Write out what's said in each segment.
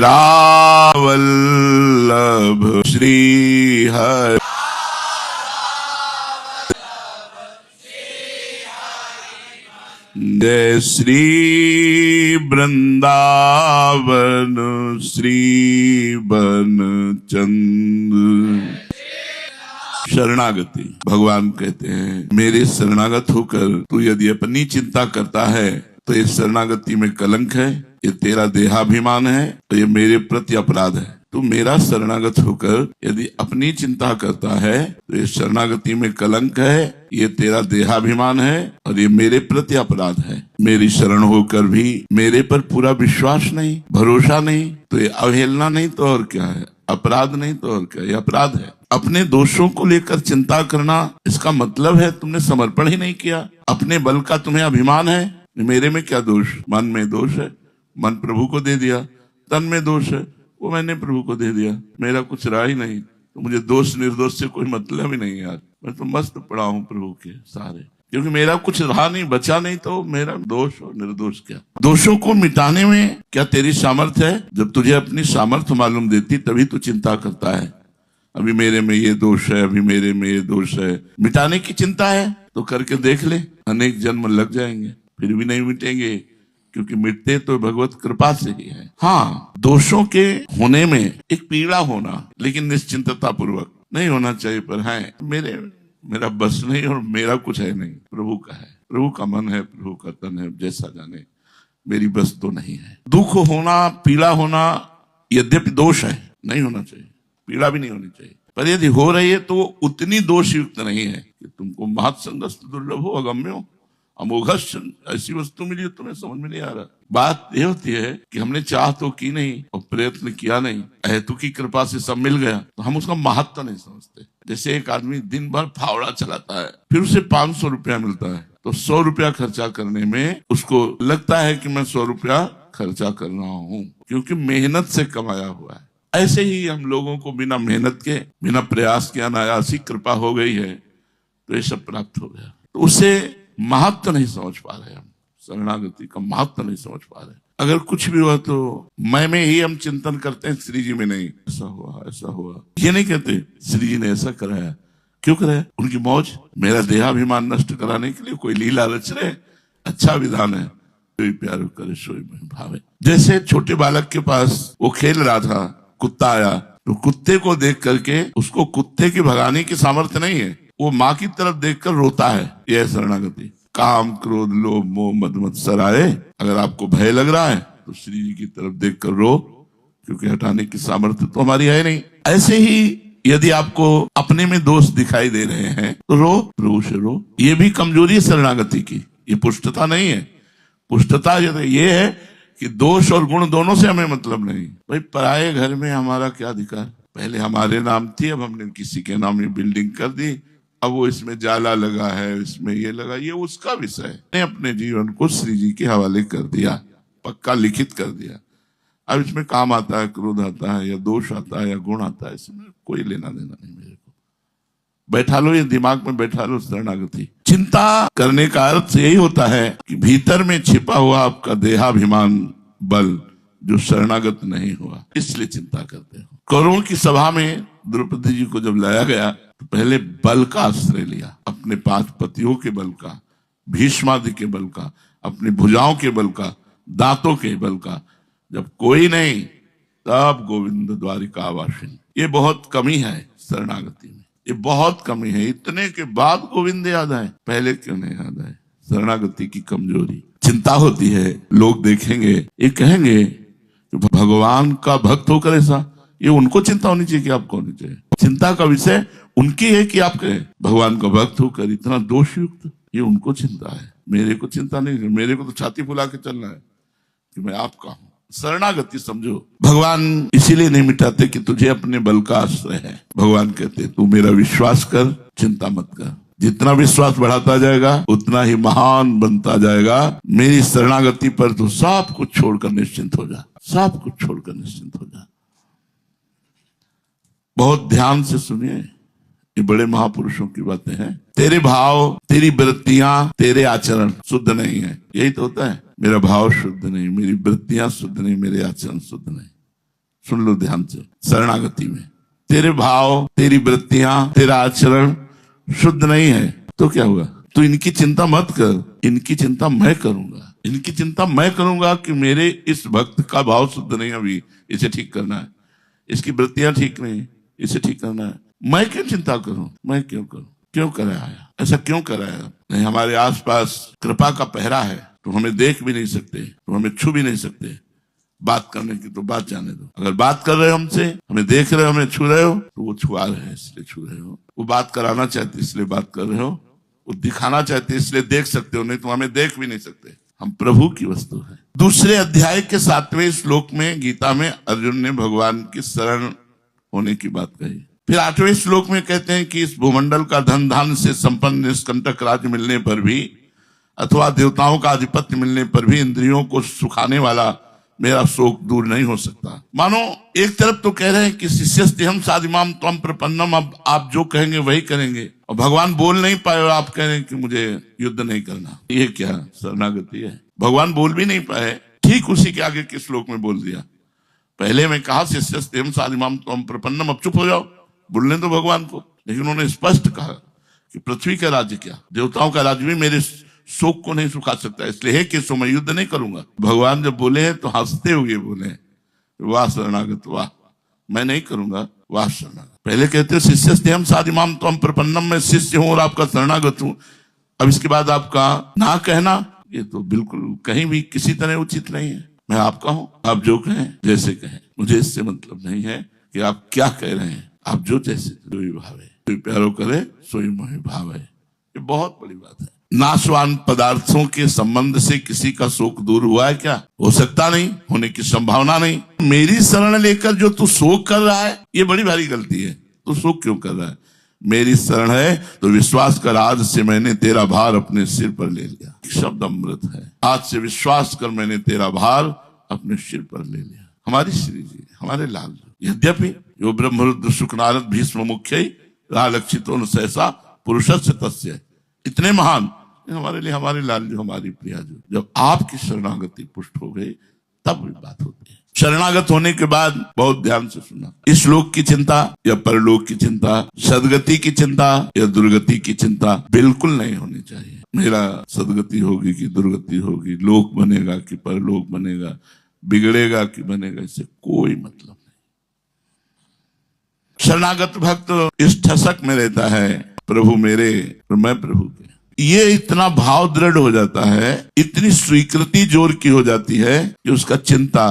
मेरा वल्लभ श्री हरि। जय श्री वृंदावन श्री बन चंद। शरणागति, भगवान कहते हैं मेरे शरणागत होकर तू यदि अपनी चिंता करता है तो ये शरणागति में कलंक है, ये तेरा देहाभिमान है, तो ये मेरे प्रति अपराध है। तू मेरा शरणागत होकर यदि अपनी चिंता करता है तो ये शरणागति में कलंक है, ये तेरा देहाभिमान है और ये मेरे प्रति अपराध है। मेरी शरण होकर भी मेरे पर पूरा विश्वास नहीं, भरोसा नहीं, तो ये अवहेलना नहीं तो और क्या है, अपराध नहीं तो और क्या, ये अपराध है। अपने दोषों को लेकर चिंता करना, इसका मतलब है तुमने समर्पण ही नहीं किया। अपने बल का तुम्हें अभिमान है, मेरे में क्या दोष, मन में दोष है, मन प्रभु को दे दिया, तन में दोष है, वो मैंने प्रभु को दे दिया, मेरा कुछ रहा ही नहीं, तो मुझे दोष निर्दोष से कोई मतलब ही नहीं यार, मैं तो मस्त पड़ा हूँ प्रभु के सारे, क्योंकि मेरा कुछ रहा नहीं, बचा नहीं, तो मेरा दोष और निर्दोष क्या। दोषों को मिटाने में क्या तेरी सामर्थ्य है? जब तुझे अपनी सामर्थ्य मालूम देती तभी तू चिंता करता है, अभी मेरे में ये दोष है, अभी मेरे में ये दोष है। मिटाने की चिंता है तो करके देख ले, अनेक जन्म लग जाएंगे फिर भी नहीं मिटेंगे, क्योंकि मिटते तो भगवत कृपा से ही है। हाँ, दोषों के होने में एक पीड़ा होना, लेकिन निश्चिंतता पूर्वक नहीं होना चाहिए। पर है मेरा बस नहीं और मेरा कुछ है नहीं, प्रभु का है, प्रभु का मन है, प्रभु का तन है, जैसा जाने, मेरी बस तो नहीं है। दुख होना, पीड़ा होना यद्यपि दोष है, नहीं होना चाहिए, पीड़ा भी नहीं होनी चाहिए, पर यदि हो रही है तो उतनी दोष युक्त नहीं है कि तुमको महत्संगस्त दुर्लभ हो, अगम्य हो, अमोघश ऐसी वस्तु मिली तुम्हें समझ में नहीं आ रहा। बात यह होती है कि हमने चाह तो की नहीं और प्रयत्न किया नहीं, हेतु की कृपा से सब मिल गया, तो हम उसका महत्व नहीं समझते। जैसे एक आदमी दिन भर फावड़ा चलाता है, फिर उसे 500 रुपया मिलता है, तो 100 रुपया खर्चा करने में उसको लगता है कि मैं 100 रुपया खर्चा कर रहा हूँ, क्योंकि मेहनत से कमाया हुआ है। ऐसे ही हम लोगों को बिना मेहनत के, बिना प्रयास के अनायासी कृपा हो गई है, तो ये सब प्राप्त हो गया। तो उसे महत्व नहीं समझ पा रहे हम, शरणागति का महत्व नहीं समझ पा रहे। अगर कुछ भी हुआ तो मैं में ही हम चिंतन करते हैं, श्री जी में नहीं, ऐसा हुआ ऐसा हुआ, ये नहीं कहते श्री जी ने ऐसा कराया, क्यों कराया, उनकी मौज, मेरा देहाभिमान नष्ट कराने के लिए कोई लीला रच रहे, अच्छा विधान है। कोई प्यार करे सोई में भावे। जैसे छोटे बालक के पास वो खेल रहा था, कुत्ता आया, तो कुत्ते को देख करके उसको कुत्ते की भगाने की सामर्थ्य नहीं है, वो माँ की तरफ देखकर रोता है। यह शरणागति। काम क्रोध लोभ मोह मद मत्सर आए, अगर आपको भय लग रहा है तो श्री जी की तरफ देखकर रो, क्योंकि हटाने की सामर्थ्य तो हमारी है नहीं। ऐसे ही यदि आपको अपने में दोष दिखाई दे रहे हैं तो रो, प्रभु से रो। ये भी कमजोरी है शरणागति की, ये पुष्टता नहीं है। पुष्टता ये है कि दोष और गुण दोनों से हमें मतलब नहीं। भाई पराये घर में हमारा क्या अधिकार, पहले हमारे नाम थी, अब हमने किसी के नाम में बिल्डिंग कर दी, अब वो इसमें जाला लगा है, इसमें ये लगा, ये उसका विषय है। अपने जीवन को श्री जी के हवाले कर दिया, पक्का लिखित कर दिया। अब इसमें काम आता है, क्रोध आता है, या दोष आता है, या गुण आता है, इसमें कोई लेना देना नहीं मेरे को। बैठा लो, ये दिमाग में बैठा लो शरणागति। चिंता करने का अर्थ यही होता है कि भीतर में छिपा हुआ आपका देहाभिमान बल जो शरणागत नहीं हुआ, इसलिए चिंता करते हो। कौरवों की सभा में द्रौपदी जी को जब लाया गया तो पहले बल का आश्रय लिया, अपने 5 पतियों के बल का, भीष्मादि के बल का, अपनी भुजाओं के बल का, दांतों के बल का। जब कोई नहीं तब गोविंद द्वारिका वासिन। ये बहुत कमी है शरणागति में, ये बहुत कमी है। इतने के बाद गोविंद याद आए, पहले क्यों नहीं याद आए? शरणागति की कमजोरी। चिंता होती है, लोग देखेंगे, ये कहेंगे भगवान का भक्त होकर ऐसा, ये उनको चिंता होनी चाहिए कि आपको होनी चाहिए। चिंता का विषय उनकी है कि आप कहें भगवान का भक्त होकर इतना दोषयुक्त, ये उनको चिंता है, मेरे को चिंता नहीं है। मेरे को तो छाती फुला के चलना है कि मैं आपका हूं। शरणागति समझो, भगवान इसीलिए नहीं मिटाते कि तुझे अपने बल का आश्रय है। भगवान कहते तू मेरा विश्वास कर, चिंता मत कर। जितना विश्वास बढ़ाता जाएगा उतना ही महान बनता जाएगा। मेरी शरणागति पर तो सब कुछ छोड़कर निश्चिंत हो जा, सब कुछ छोड़कर निश्चिंत हो जा। बहुत ध्यान से सुनिए, ये बड़े महापुरुषों की बातें हैं। तेरे भाव, तेरी वृत्तियां, तेरे आचरण शुद्ध नहीं है, यही तो होता है। मेरा भाव शुद्ध नहीं, मेरी वृत्तियां शुद्ध नहीं, मेरे आचरण शुद्ध नहीं, सुन लो ध्यान से, शरणागति में तेरे भाव, तेरी वृत्तियां, तेरा आचरण शुद्ध नहीं है तो क्या हुआ? तो इनकी चिंता मत कर, इनकी चिंता मैं करूंगा। इनकी चिंता मैं करूंगा कि मेरे इस भक्त का भाव शुद्ध नहीं, अभी इसे ठीक करना है, इसकी वृत्तियां ठीक नहीं, इसे ठीक करना है। मैं क्यों चिंता करूं? मैं क्यों करूं? क्यों कराया? ऐसा क्यों कराया? नहीं, हमारे आसपास कृपा का पहरा है, तो हमें देख भी नहीं सकते, तो हमें छू भी नहीं सकते। बात करने की तो बात जाने दो। अगर बात कर रहे हो हमसे, हमें देख रहे हो, हमें छू रहे हो, तो वो छुआ रहे हैं इसलिए छू रहे हो। वो बात कराना चाहते इसलिए बात कर रहे हो, वो दिखाना चाहते इसलिए देख सकते हो, नहीं तो हमें देख भी नहीं सकते। हम प्रभु की वस्तु है। दूसरे अध्याय के 7वें श्लोक में गीता में अर्जुन ने भगवान की शरण होने की बात कही। फिर 8वें श्लोक में कहते हैं कि इस भूमंडल का धन धान से संपन्न निष्कंटक राज्य मिलने पर भी, अथवा देवताओं का आधिपत्य मिलने पर भी इंद्रियों को सुखाने वाला मेरा शोक दूर नहीं हो सकता। मानो एक तरफ तो कह रहे हैं कि शिष्यस्तेहं साधिमाम त्वं प्रपन्नम, अब आप जो कहेंगे वही करेंगे, और भगवान बोल नहीं पाए और आप कह रहे हैं कि मुझे युद्ध नहीं करना। ये क्या शरणागति है? भगवान बोल भी नहीं पाए, ठीक उसी के आगे के श्लोक में बोल दिया। पहले में कहा शिष्यस्तेहं साधिमाम त्वं प्रपन्नम, अब चुप हो जाओ, बोलने दो भगवान को। लेकिन उन्होंने स्पष्ट कहा कि पृथ्वी का राज्य क्या, देवताओं का राज्य भी मेरे शोक को नहीं सुखा सकता, इसलिए है कि सो मैं युद्ध नहीं करूंगा। भगवान जब बोले हैं तो हंसते हुए बोले, वाह शरणागत वाह, मैं नहीं करूंगा, वाह शरणागत। पहले कहते शिष्यस्तेहं साधिमाम त्वं प्रपन्नम, मैं शिष्य हूं और आपका शरणागत हूं। अब इसके बाद आपका ना कहना, ये तो बिल्कुल कहीं भी किसी तरह उचित नहीं है। मैं आपका हूं, आप जो कहें जैसे कहें, मुझे इससे मतलब नहीं है कि आप क्या कह रहे हैं। आप जो जैसे जो भावे, कोई प्यारो करे सोई मोहि भावे। ये बहुत बड़ी बात है। नाशवान पदार्थों के संबंध से किसी का शोक दूर हुआ है क्या? हो सकता नहीं, होने की संभावना नहीं। मेरी शरण लेकर जो तू शोक कर रहा है, ये बड़ी भारी गलती है। तू शोक क्यों कर रहा है? मेरी शरण है तो विश्वास कर, आज से मैंने तेरा भार अपने सिर पर ले लिया। शब्द अमृत है। आज से विश्वास कर, मैंने तेरा भार अपने सिर पर ले लिया। हमारी श्री जी, हमारे लाल जी, यद्यपि यो ब्रह्मरुद्र शुक नारद भीष्म मुख्य रालक्षितो न सहसा पुरुषस्य तस्य, इतने महान हमारे लिए हमारे लाल जो, हमारी प्रिया जो, जब आपकी शरणागति पुष्ट हो गई तब भी बात होती है। शरणागत होने के बाद बहुत ध्यान से सुना, इस लोक की चिंता या परलोक की चिंता, सदगति की चिंता या दुर्गति की चिंता बिल्कुल नहीं होनी चाहिए। मेरा सदगति होगी कि दुर्गति होगी, लोक बनेगा कि परलोक बनेगा, बिगड़ेगा कि बनेगा, इससे कोई मतलब नहीं। शरणागत भक्त इस ठसक में रहता है, प्रभु मेरे और मैं प्रभु के। ये इतना भाव दृढ़ हो जाता है, इतनी स्वीकृति जोर की हो जाती है कि उसका चिंता,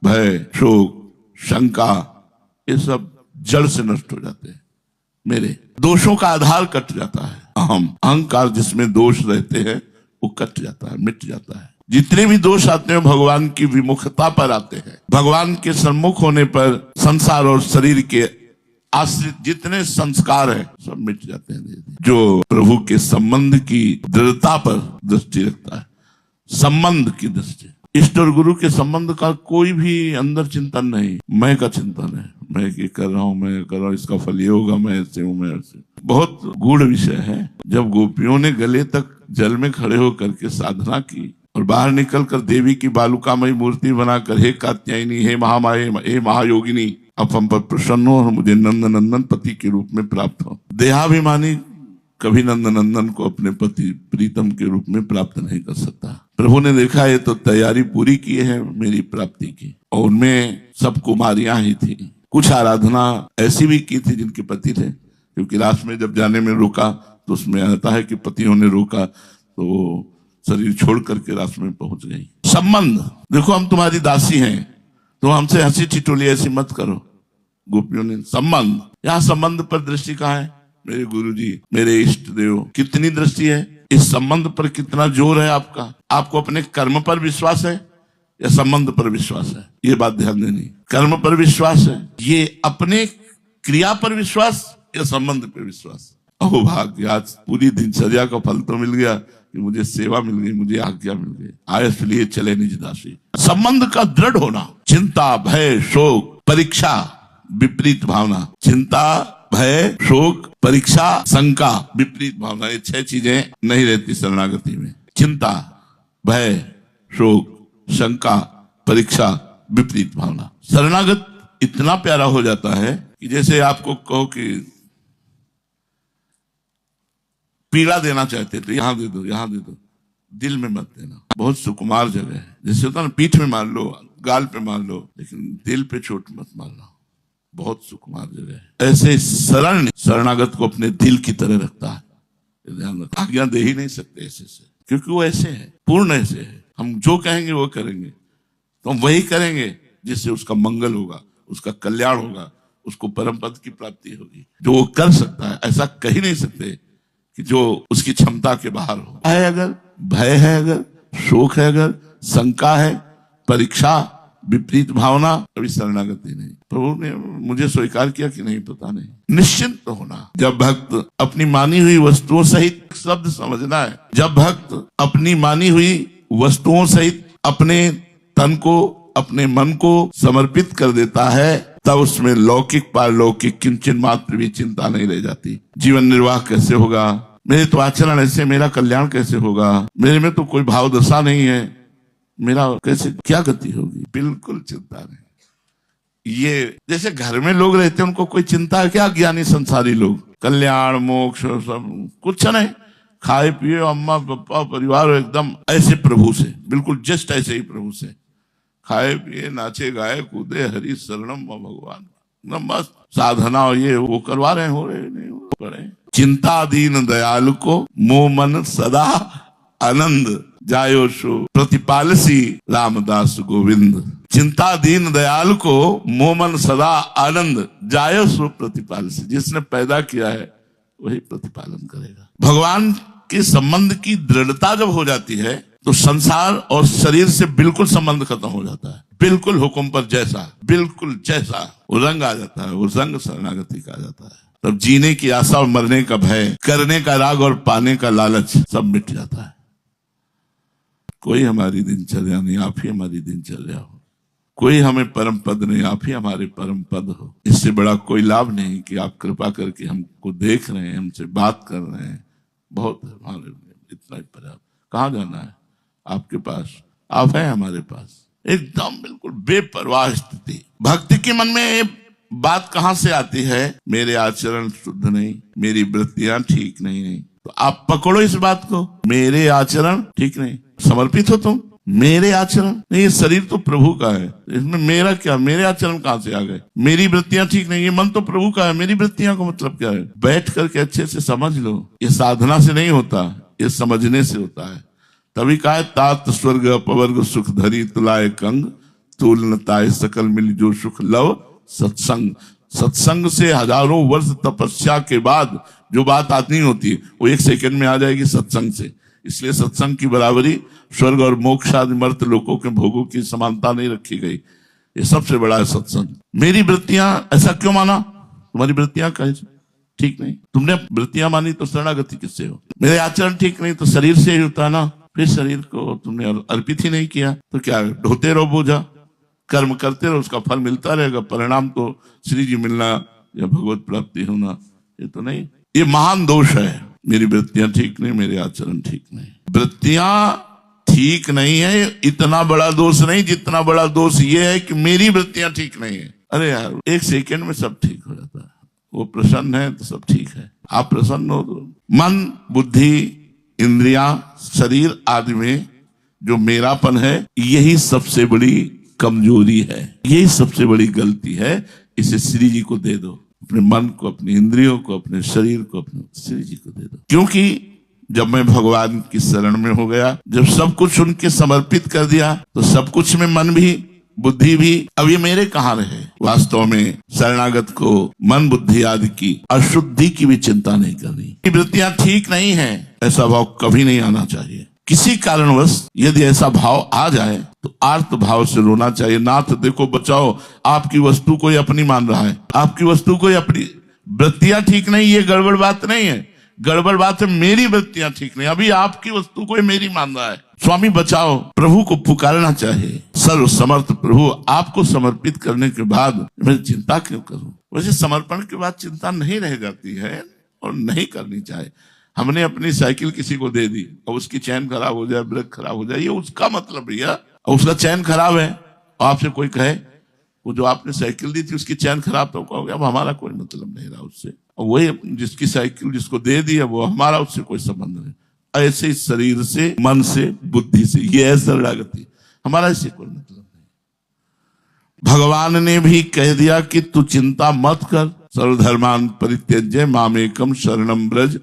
भय, शोक, शंका, ये सब जड़ से नष्ट हो जाते हैं। मेरे दोषों का आधार कट जाता है। अहंकार जिसमें दोष रहते हैं वो कट जाता है, मिट जाता है। जितने भी दोष आते हैं भगवान की विमुखता पर आते हैं। भगवान के सम्मुख होने पर संसार और शरीर के आश्रित जितने संस्कार है सब मिट जाते हैं। जो प्रभु के संबंध की दृढ़ता पर दृष्टि रखता है, संबंध की दृष्टि, इष्ट और गुरु के संबंध का कोई भी अंदर चिंतन नहीं, मैं का चिंतन है। मैं ये कर रहा हूं, मैं कर रहा हूं, इसका फल ये होगा, मैं ऐसे हूं, मैं ऐसे। बहुत गूढ़ विषय है। जब गोपियों ने गले तक जल में खड़े होकर के साधना की और बाहर निकल कर देवी की बालुकामयी मूर्ति बनाकर, हे कात्यायनी, हे महामाये, हे महायोगिनी, अब हम पर प्रसन्न हो और मुझे नंद नंदन पति के रूप में प्राप्त हो। देहाभिमानी कभी नंद नंदन को अपने पति प्रीतम के रूप में प्राप्त नहीं कर सकता। प्रभु ने देखा है तो तैयारी पूरी की है मेरी प्राप्ति की, और उनमें सब कुमारियां ही थी। कुछ आराधना ऐसी भी की थी जिनके पति थे, क्योंकि रात में जब जाने में रोका तो उसमें आता है कि पतियों ने रोका तो वो शरीर छोड़ करके रात में पहुंच गई। संबंध, देखो हम तुम्हारी दासी हैं, तो हमसे हंसी ठिठोली ऐसी मत करो। गोपियों ने संबंध, यहाँ संबंध पर दृष्टि कहाँ है? मेरे गुरुजी, मेरे इष्ट देव, कितनी दृष्टि है? इस संबंध पर कितना जोर है आपका? आपको अपने कर्म पर विश्वास है या संबंध पर विश्वास है? ये बात ध्यान देनी। कर्म पर विश्वास है, ये अपने क्रिया पर विश्वास या संबंध पर विश्वास? अहो भाग्य, आज पूरी दिनचर्या का फल तो मिल गया कि मुझे सेवा मिल गई, मुझे आज्ञा मिल गई, आयस लिए चले निज दासी। संबंध का दृढ़ होना, चिंता, भय, शोक, परीक्षा, विपरीत भावना। चिंता, भय, शोक, परीक्षा, शंका, विपरीत भावना, ये 6 चीजें नहीं रहती शरणागति में। चिंता, भय, शोक, शंका, परीक्षा, विपरीत भावना। शरणागत इतना प्यारा हो जाता है कि जैसे आपको कहो कि पीड़ा देना चाहते तो यहां दे दो, यहां दे दो, दिल में मत देना। बहुत सुकुमार जगह है। जैसे होता ना, पीठ में मार लो, गाल पे मार लो, लेकिन दिल पे चोट मत मारना। बहुत सुकुमार जगह है। ऐसे शरणागत को अपने दिल की तरह रखता है। ध्यान रखना, आज्ञा दे ही नहीं सकते ऐसे से, क्योंकि वो ऐसे है, पूर्ण ऐसे है। हम जो कहेंगे वो करेंगे, तो हम वही करेंगे जिससे उसका मंगल होगा, उसका कल्याण होगा, उसको परम पद की प्राप्ति होगी। जो वो कर सकता है, ऐसा कह नहीं सकते कि जो उसकी क्षमता के बाहर हो। है अगर भय है, अगर शोक है, अगर शंका है, परीक्षा, विपरीत भावना, कभी शरणागति नहीं। प्रभु ने मुझे स्वीकार किया कि नहीं पता नहीं। निश्चिंत तो होना। जब भक्त अपनी मानी हुई वस्तुओं सहित, शब्द समझना है, जब भक्त अपनी मानी हुई वस्तुओं सहित अपने तन को, अपने मन को समर्पित कर देता है, तब उसमें लौकिक पारलौकिक किंचन मात्र भी चिंता नहीं रह जाती। जीवन निर्वाह कैसे होगा, मेरे तो आचरण ऐसे, मेरा कल्याण कैसे होगा, मेरे में तो कोई भाव दशा नहीं है, मेरा कैसे, क्या गति होगी, बिल्कुल चिंता नहीं। ये जैसे घर में लोग रहते हैं, उनको कोई चिंता है क्या? ज्ञानी संसारी लोग, कल्याण मोक्ष सब कुछ नहीं, खाए पिए, अम्मा पापा परिवार एकदम ऐसे प्रभु से, बिल्कुल जस्ट ऐसे ही प्रभु से खाए पिए, नाचे गाए कूदे, हरि शरणम भगवान, मस्त साधना ये वो करवा रहे हैं, हो रहे नहीं हो रहे। चिंता दीन दयालु को मोह मन सदा आनंद, जायो शो प्रतिपालसी रामदास गोविंद। चिंता दीन दयालु को मोह मन सदा आनंद, जायो सो प्रतिपालसी। जिसने पैदा किया है वही प्रतिपालन करेगा। भगवान के संबंध की दृढ़ता जब हो जाती है तो संसार और शरीर से बिल्कुल संबंध खत्म हो जाता है। बिल्कुल हुक्म पर जैसा, बिल्कुल जैसा वो रंग आ जाता है, वो रंग शरणागति का आ जाता है। तब जीने की आशा और मरने का भय, करने का राग और पाने का लालच सब मिट जाता है। कोई हमारी दिनचर्या नहीं, आप ही हमारी दिनचर्या हो। कोई हमें परम पद नहीं, आप ही हमारे परम पद हो। इससे बड़ा कोई लाभ नहीं कि आप कृपा करके हमको देख रहे हैं, हमसे बात कर रहे हैं। बहुत हमारे इतना ही पर्याप्त। कहाँ जाना है? आपके पास, आप हैं हमारे पास। एकदम बिल्कुल बेपरवाह स्थिति। भक्ति के मन में ये बात कहां से आती है? मेरे आचरण शुद्ध नहीं, मेरी वृत्तियां ठीक नहीं। तो आप पकड़ो इस बात को, मेरे आचरण ठीक नहीं, समर्पित हो तुम। मेरे आचरण नहीं, ये शरीर तो प्रभु का है, इसमें मेरा क्या, मेरे आचरण कहां से आ गए? मेरी वृत्तियां ठीक नहीं, ये मन तो प्रभु का है, मेरी वृत्तियां का मतलब क्या है? बैठ करके अच्छे से समझ लो। ये साधना से नहीं होता, ये समझने से होता है। तभी कहा, तात स्वर्ग अपवर्ग सुख धरी तुलाए कंग, तूल न ताए सकल मिल जो सुख लव सत्संग। सत्संग से हजारों वर्ष तपस्या के बाद जो बात आती होती है वो एक सेकंड में आ जाएगी सत्संग से। इसलिए सत्संग की बराबरी स्वर्ग और मोक्ष आदि मर्त लोकों के भोगों की समानता नहीं रखी गई। ये सबसे बड़ा है सत्संग। मेरी वृत्तियां, ऐसा क्यों माना? तुम्हारी वृत्तियां कैसे ठीक नहीं? तुमने वृत्तियां मानी तो शरणागति किससे हो? मेरे आचरण ठीक नहीं तो शरीर से ही होता ना। फिर शरीर को तुमने अर्पित ही नहीं किया तो क्या ढोते रहो बोझा, कर्म करते रहो, उसका फल मिलता रहेगा। परिणाम तो श्री जी मिलना या भगवत प्राप्ति होना, ये तो नहीं। ये महान दोष है। मेरी वृत्तियां ठीक नहीं, मेरे आचरण ठीक नहीं। वृत्तियां ठीक नहीं है इतना बड़ा दोष नहीं, जितना बड़ा दोष ये है कि मेरी वृत्तियां ठीक नहीं है। अरे यार, एक सेकंड में सब ठीक हो जाता है। वो प्रसन्न है तो सब ठीक है। आप प्रसन्न हो तो मन, बुद्धि, इंद्रियां, शरीर आदि में जो मेरापन है, यही सबसे बड़ी कमजोरी है, यही सबसे बड़ी गलती है। इसे श्री जी को दे दो, अपने मन को, अपनी इंद्रियों को, अपने शरीर को अपने श्री जी को दे दो। क्योंकि जब मैं भगवान की शरण में हो गया, जब सब कुछ उनके समर्पित कर दिया, तो सब कुछ में मन भी, बुद्धि भी, अब ये मेरे कहाँ रहे? वास्तव में शरणागत को मन, बुद्धि आदि की अशुद्धि की भी चिंता नहीं करनी। वृत्तियां ठीक नहीं है, ऐसा भाव कभी नहीं आना चाहिए। किसी कारणवश यदि ऐसा भाव आ जाए तो आर्त भाव से रोना चाहिए। नाथ देखो बचाओ, आपकी वस्तु कोई अपनी मान रहा है, आपकी वस्तु कोई अपनी। वृत्तियां ठीक नहीं, ये गड़बड़ बात नहीं है। गड़बड़ बात है मेरी वृत्तियां ठीक नहीं, अभी आपकी वस्तु कोई मेरी मान रहा है। स्वामी बचाओ, प्रभु को पुकारना चाहिए। सर्व समर्थ प्रभु, आपको समर्पित करने के बाद मैं चिंता क्यों करूं? वैसे समर्पण के बाद चिंता नहीं रह जाती है और नहीं करनी चाहिए। हमने अपनी साइकिल किसी को दे दी और उसकी चैन खराब हो जाए, ब्रेक खराब हो जाए, ये उसका मतलब भैया। और उसका चैन खराब है और आपसे कोई कहे वो जो आपने साइकिल दी थी उसकी चैन खराब तो कहोगे अब हमारा कोई मतलब नहीं रहा उससे, और वही जिसकी साइकिल जिसको दे दी है वो हमारा उससे कोई संबंध नहीं। ऐसे ही शरीर से, मन से, बुद्धि से, ये है शरणागति, हमारा इससे कोई मतलब नहीं। भगवान ने भी कह दिया कि तू चिंता मत कर, सर्वधर्मान परित्यज्य मामेकम शरणम ब्रज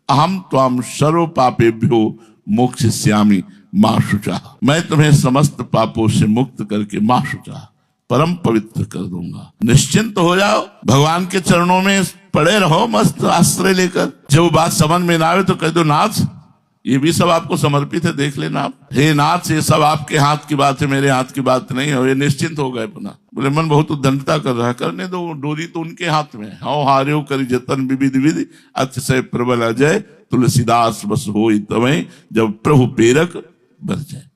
अहम त्वाम सर्व पापेभ्यो मोक्षयिष्यामि मा शुचा। मैं तुम्हें समस्त पापों से मुक्त करके मा शुचा परम पवित्र कर दूंगा। निश्चिंत हो जाओ, भगवान के चरणों में पड़े रहो मस्त आश्रय लेकर। जब बात समझ में ना आवे तो कह दो नाथ ये भी सब आपको समर्पित है, देख लेना आप। हे नाथ ये सब आपके हाथ की बात है, मेरे हाथ की बात नहीं है। ये निश्चिंत हो गए पुनः। बोले मन बहुत उद्दंडता कर रहा है, करने दो, डोरी तो उनके हाथ में है। हौ हार्यो करि जतन विविध विधि अतिशय प्रबल अजय तुलसीदास बस होई तवै जब प्रभु प्रेरक बर जाए।